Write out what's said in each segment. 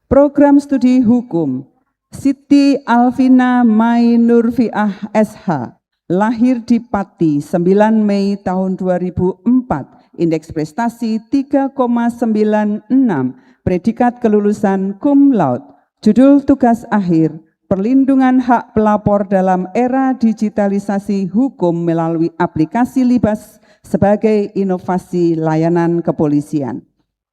Program Studi Hukum Siti Alvina Mai Nurfiah SH, lahir di Pati 9 Mei tahun 2004, indeks prestasi 3,96, predikat kelulusan cum laude, judul tugas akhir, perlindungan hak pelapor dalam era digitalisasi hukum melalui aplikasi Libas sebagai inovasi layanan kepolisian.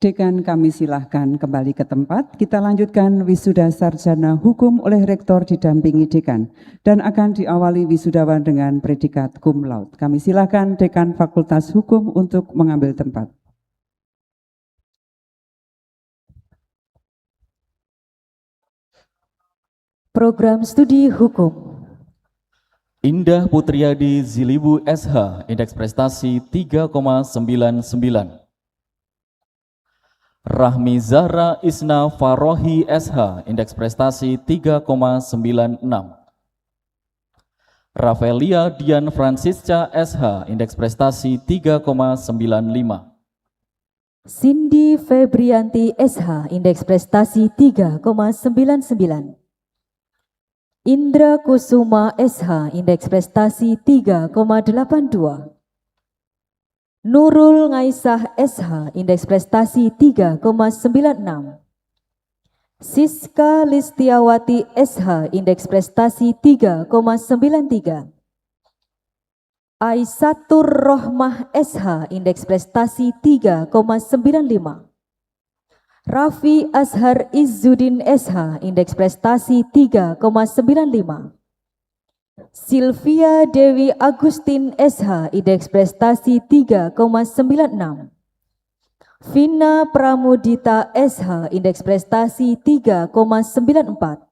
Dekan, kami silahkan kembali ke tempat. Kita lanjutkan wisuda sarjana hukum oleh rektor didampingi dekan dan akan diawali wisudawan dengan predikat cum laude. Kami silahkan dekan Fakultas Hukum untuk mengambil tempat. Program Studi Hukum. Indah Putriadi Zilibu SH, indeks prestasi 3,99. Rahmi Zahra Isna Farohi SH, indeks prestasi 3,96. Rafaelia Dian Francisca SH, indeks prestasi 3,95. Cindy Febrianti SH, indeks prestasi 3,99. Indra Kusuma SH, indeks prestasi 3,82. Nurul Ngaisah SH, indeks prestasi 3,96. Siska Listiawati SH, indeks prestasi 3,93. Aisatur Rohmah SH, indeks prestasi 3,95. Raffi Azhar Izzuddin SH, indeks prestasi 3,95. Sylvia Dewi Agustin SH, indeks prestasi 3,96. Vina Pramudita SH, indeks prestasi 3,94.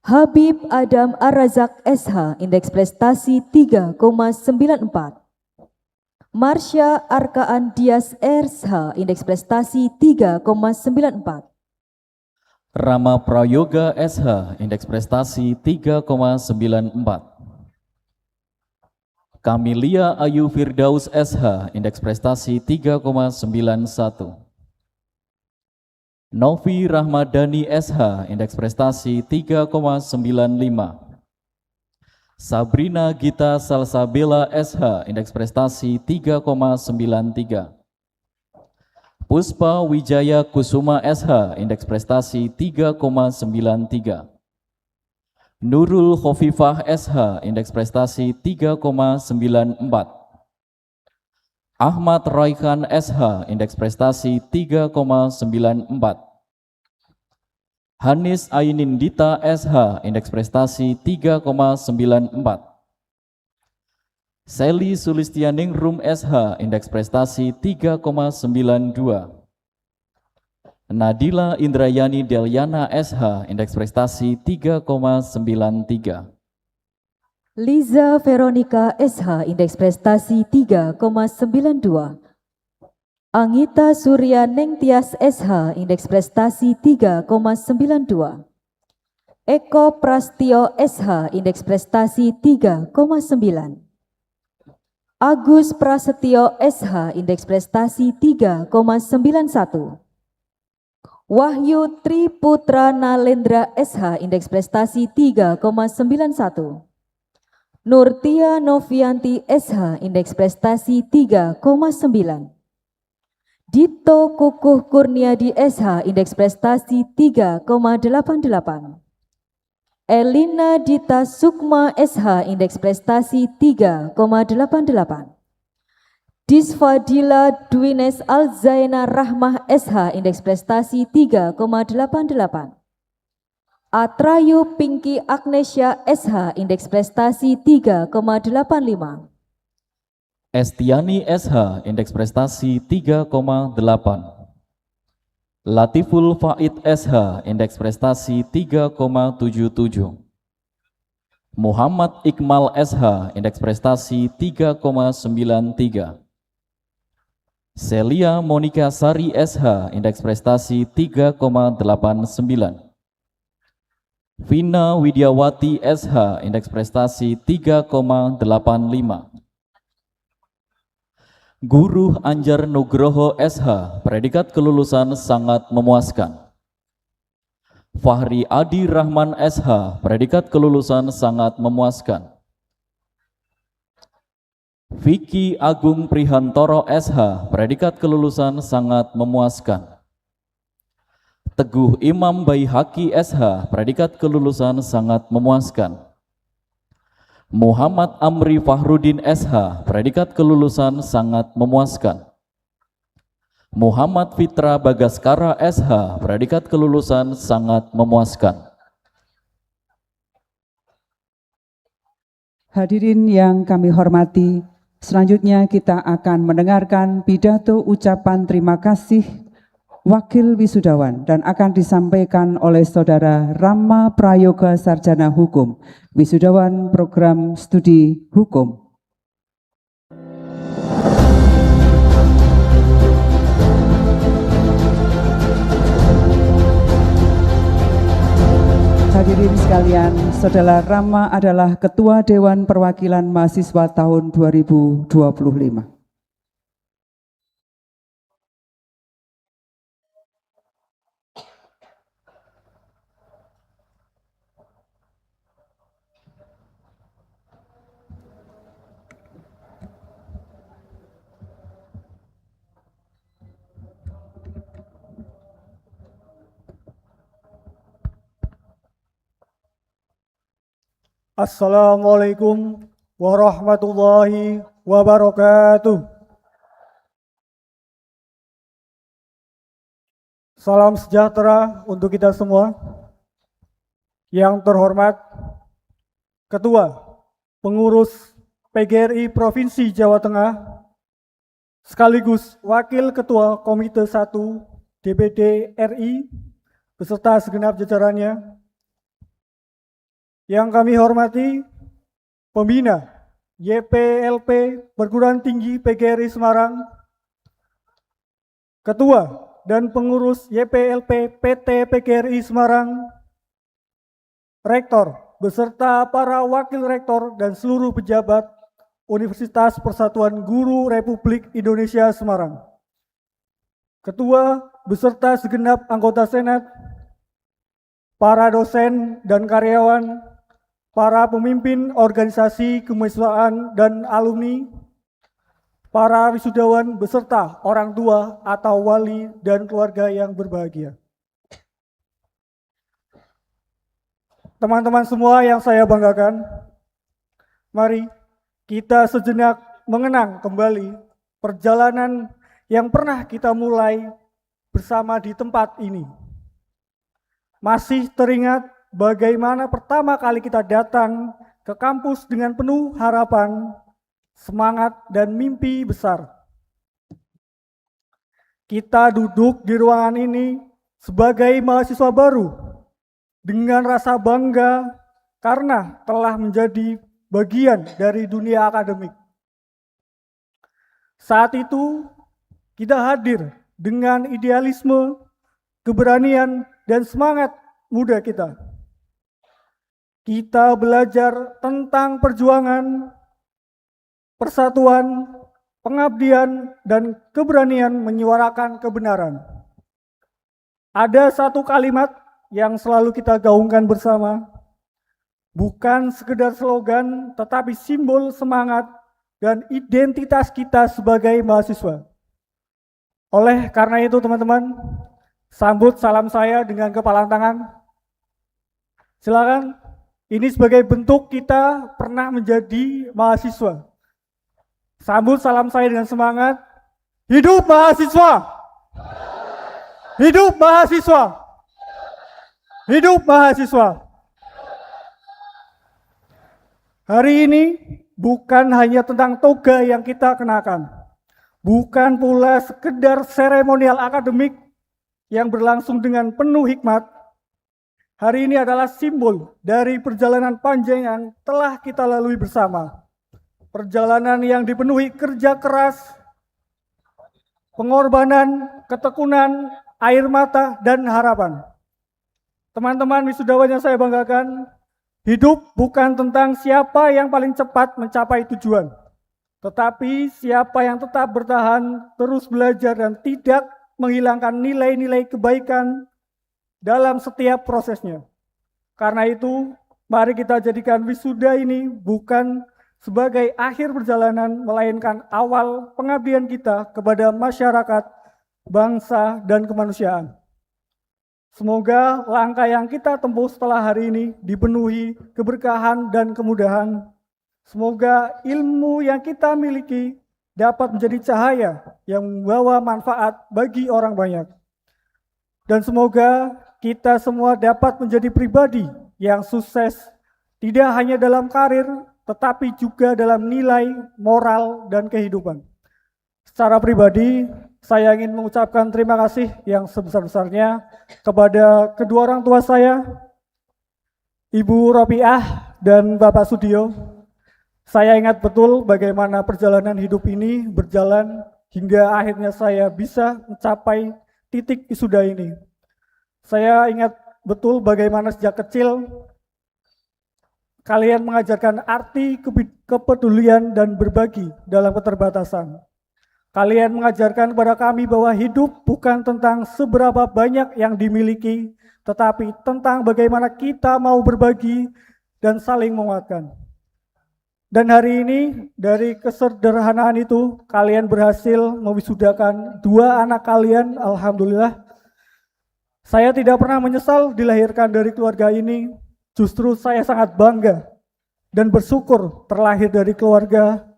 Habib Adam Arazak SH, indeks prestasi 3,94. Marsha Arkaan Dias SH, indeks prestasi 3,94. Rama Prayoga SH, indeks prestasi 3,94. Kamilia Ayu Firdaus SH, indeks prestasi 3,91. Novi Rahmadani SH, indeks prestasi 3,95. Sabrina Gita Salsabella SH, indeks prestasi 3,93. Puspa Wijaya Kusuma SH, indeks prestasi 3,93. Nurul Khofifah SH, indeks prestasi 3,94. Ahmad Roykan SH, indeks prestasi 3,94. Hanis Ainindita SH, indeks prestasi 3,94. Sally Sulistianingrum SH, indeks prestasi 3,92. Nadila Indrayani Deliana SH, indeks prestasi 3,93. Liza Veronica SH, indeks prestasi 3,92. Angita Surya Nengtyas SH, indeks prestasi 3,92. Eko Prastio SH, indeks prestasi 3,9. Agus Prasetyo SH, indeks prestasi 3,91. Wahyu Triputra Nalendra SH, indeks prestasi 3,91. Nurtia Novianti SH, indeks prestasi 3,9. Dito Kukuh Kurniadi SH, indeks prestasi 3,88. Elina Dita Sukma SH, indeks prestasi 3,88. Disfadila Dwines Alzaina Rahmah SH, indeks prestasi 3,88. Atrayu Pinky Agnesia SH, indeks prestasi 3,85. Estiani SH, indeks prestasi 3,8. Latiful Faid SH, indeks prestasi 3,77. Muhammad Iqmal SH, indeks prestasi 3,93. Celia Monica Sari SH, indeks prestasi 3,89. Vina Widiawati SH, indeks prestasi 3,85. Guru Anjar Nugroho SH, predikat kelulusan sangat memuaskan. Fahri Adi Rahman SH, predikat kelulusan sangat memuaskan. Vicky Agung Prihantoro SH, predikat kelulusan sangat memuaskan. Teguh Imam Baihaqi SH, predikat kelulusan sangat memuaskan. Muhammad Amri Fahrudin SH, predikat kelulusan sangat memuaskan. Muhammad Fitra Bagaskara SH, predikat kelulusan sangat memuaskan. Hadirin yang kami hormati, selanjutnya kita akan mendengarkan pidato ucapan terima kasih Wakil Wisudawan dan akan disampaikan oleh Saudara Rama Prayoga Sarjana Hukum, Wisudawan Program Studi Hukum. Hadirin sekalian, Saudara Rama adalah Ketua Dewan Perwakilan Mahasiswa tahun 2025. Assalamualaikum warahmatullahi wabarakatuh. Salam sejahtera untuk kita semua. Yang terhormat Ketua Pengurus PGRI Provinsi Jawa Tengah, sekaligus Wakil Ketua Komite 1 DPD RI beserta segenap jajarannya. Yang kami hormati Pembina YPLP Perguruan Tinggi PGRI Semarang, Ketua dan Pengurus YPLP PT PGRI Semarang, Rektor beserta para Wakil Rektor dan seluruh pejabat Universitas Persatuan Guru Republik Indonesia Semarang, Ketua beserta segenap anggota Senat, para dosen dan karyawan, para pemimpin organisasi kemahasiswaan dan alumni, para wisudawan beserta orang tua atau wali dan keluarga yang berbahagia. Teman-teman semua yang saya banggakan, mari kita sejenak mengenang kembali perjalanan yang pernah kita mulai bersama di tempat ini. Masih teringat bagaimana pertama kali kita datang ke kampus dengan penuh harapan, semangat, dan mimpi besar. Kita duduk di ruangan ini sebagai mahasiswa baru dengan rasa bangga karena telah menjadi bagian dari dunia akademik. Saat itu kita hadir dengan idealisme, keberanian, dan semangat muda kita. Kita belajar tentang perjuangan, persatuan, pengabdian, dan keberanian menyuarakan kebenaran. Ada satu kalimat yang selalu kita gaungkan bersama, bukan sekedar slogan, tetapi simbol semangat dan identitas kita sebagai mahasiswa. Oleh karena itu teman-teman, sambut salam saya dengan kepalan tangan. Silakan. Ini sebagai bentuk kita pernah menjadi mahasiswa. Sambut salam saya dengan semangat. Hidup mahasiswa! Hidup mahasiswa! Hidup mahasiswa! Hari ini bukan hanya tentang toga yang kita kenakan. Bukan pula sekedar seremonial akademik yang berlangsung dengan penuh hikmat. Hari ini adalah simbol dari perjalanan panjang yang telah kita lalui bersama. Perjalanan yang dipenuhi kerja keras, pengorbanan, ketekunan, air mata, dan harapan. Teman-teman wisudawan yang saya banggakan, hidup bukan tentang siapa yang paling cepat mencapai tujuan, tetapi siapa yang tetap bertahan, terus belajar, dan tidak menghilangkan nilai-nilai kebaikan dalam setiap prosesnya. Karena itu, mari kita jadikan wisuda ini bukan sebagai akhir perjalanan, melainkan awal pengabdian kita kepada masyarakat, bangsa, dan kemanusiaan. Semoga langkah yang kita tempuh setelah hari ini dipenuhi keberkahan dan kemudahan. Semoga ilmu yang kita miliki dapat menjadi cahaya yang membawa manfaat bagi orang banyak. Dan semoga kita semua dapat menjadi pribadi yang sukses, tidak hanya dalam karir, tetapi juga dalam nilai, moral, dan kehidupan. Secara pribadi, saya ingin mengucapkan terima kasih yang sebesar-besarnya kepada kedua orang tua saya, Ibu Ropiah dan Bapak Sudio. Saya ingat betul bagaimana perjalanan hidup ini berjalan hingga akhirnya saya bisa mencapai titik wisuda ini. Saya ingat betul bagaimana sejak kecil kalian mengajarkan arti kepedulian dan berbagi dalam keterbatasan. Kalian mengajarkan kepada kami bahwa hidup bukan tentang seberapa banyak yang dimiliki, tetapi tentang bagaimana kita mau berbagi dan saling menguatkan. Dan hari ini dari kesederhanaan itu kalian berhasil mewisudakan dua anak kalian, alhamdulillah. Saya tidak pernah menyesal dilahirkan dari keluarga ini. Justru saya sangat bangga dan bersyukur terlahir dari keluarga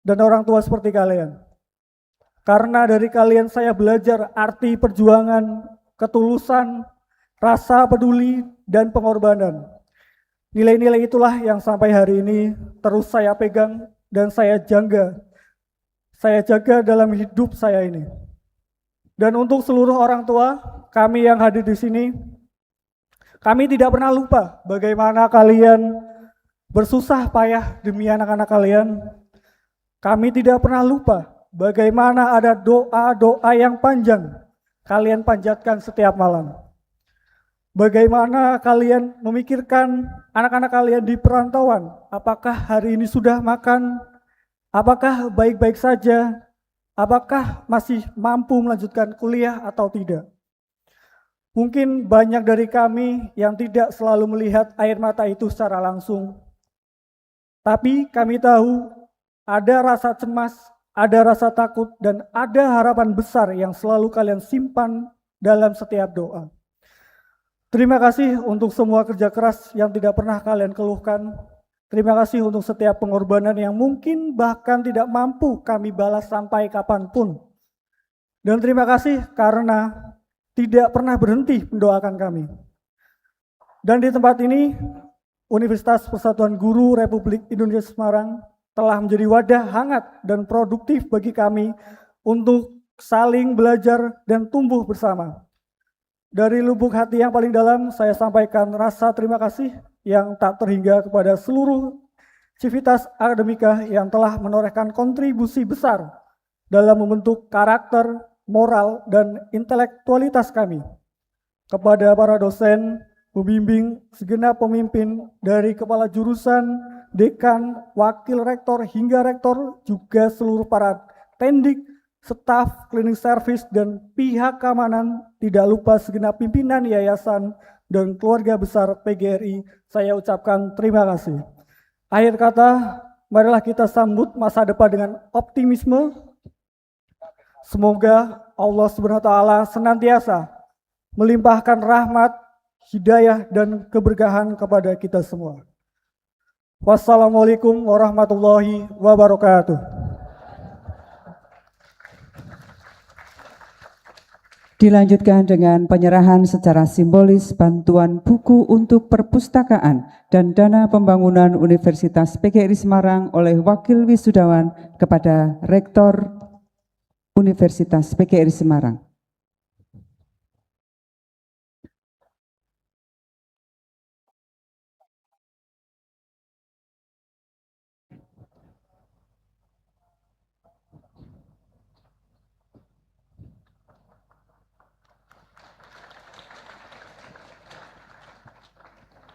dan orang tua seperti kalian. Karena dari kalian saya belajar arti perjuangan, ketulusan, rasa peduli, dan pengorbanan. Nilai-nilai itulah yang sampai hari ini terus saya pegang dan saya jaga dalam hidup saya ini. Dan untuk seluruh orang tua kami yang hadir di sini, kami tidak pernah lupa bagaimana kalian bersusah payah demi anak-anak kalian. Kami tidak pernah lupa bagaimana ada doa-doa yang panjang kalian panjatkan setiap malam. Bagaimana kalian memikirkan anak-anak kalian di perantauan, apakah hari ini sudah makan, apakah baik-baik saja, apakah masih mampu melanjutkan kuliah atau tidak. Mungkin banyak dari kami yang tidak selalu melihat air mata itu secara langsung. Tapi kami tahu ada rasa cemas, ada rasa takut, dan ada harapan besar yang selalu kalian simpan dalam setiap doa. Terima kasih untuk semua kerja keras yang tidak pernah kalian keluhkan. Terima kasih untuk setiap pengorbanan yang mungkin bahkan tidak mampu kami balas sampai kapanpun. Dan terima kasih karena tidak pernah berhenti mendoakan kami. Dan di tempat ini, Universitas Persatuan Guru Republik Indonesia Semarang telah menjadi wadah hangat dan produktif bagi kami untuk saling belajar dan tumbuh bersama. Dari lubuk hati yang paling dalam, saya sampaikan rasa terima kasih yang tak terhingga kepada seluruh civitas akademika yang telah menorehkan kontribusi besar dalam membentuk karakter, moral, dan intelektualitas kami. Kepada para dosen, pembimbing, segenap pemimpin dari kepala jurusan, dekan, wakil rektor, hingga rektor, juga seluruh para tendik, staf, cleaning service, dan pihak keamanan, tidak lupa segenap pimpinan yayasan dan keluarga besar PGRI, saya ucapkan terima kasih. Akhir kata, marilah kita sambut masa depan dengan optimisme. Semoga Allah SWT senantiasa melimpahkan rahmat, hidayah, dan keberkahan kepada kita semua. Wassalamualaikum warahmatullahi wabarakatuh. Dilanjutkan dengan penyerahan secara simbolis bantuan buku untuk perpustakaan dan dana pembangunan Universitas PGRI Semarang oleh Wakil Wisudawan kepada Rektor Universitas PGRI Semarang.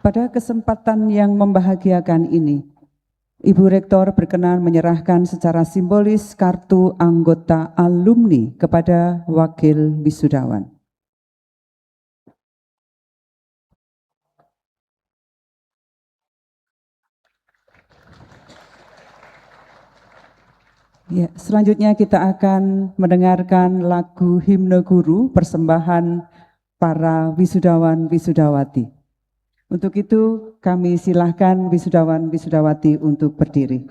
Pada kesempatan yang membahagiakan ini, Ibu Rektor berkenan menyerahkan secara simbolis kartu anggota alumni kepada Wakil Wisudawan. Ya, selanjutnya kita akan mendengarkan lagu Himne Guru persembahan para wisudawan wisudawati. Untuk itu kami silahkan wisudawan wisudawati untuk berdiri.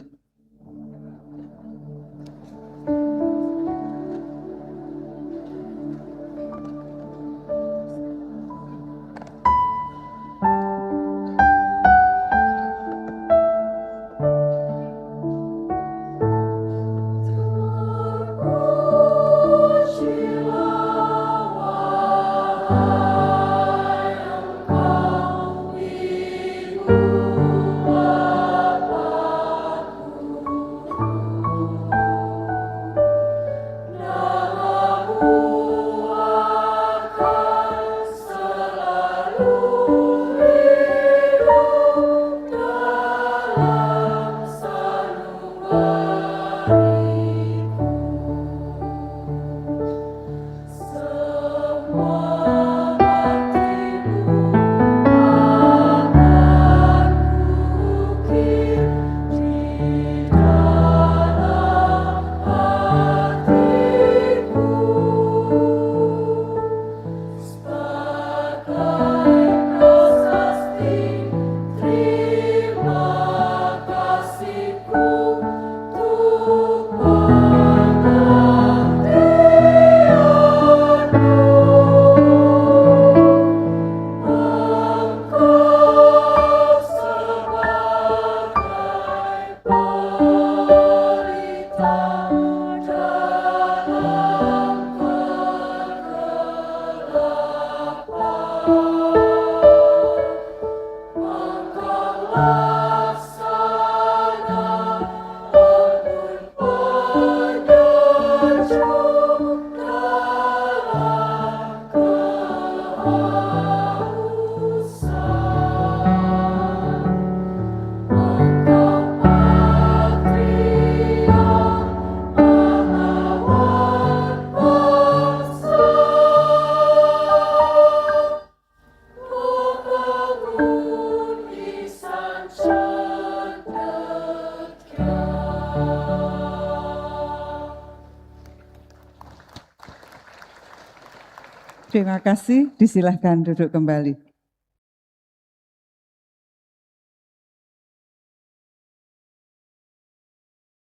Terima kasih, disilahkan duduk kembali.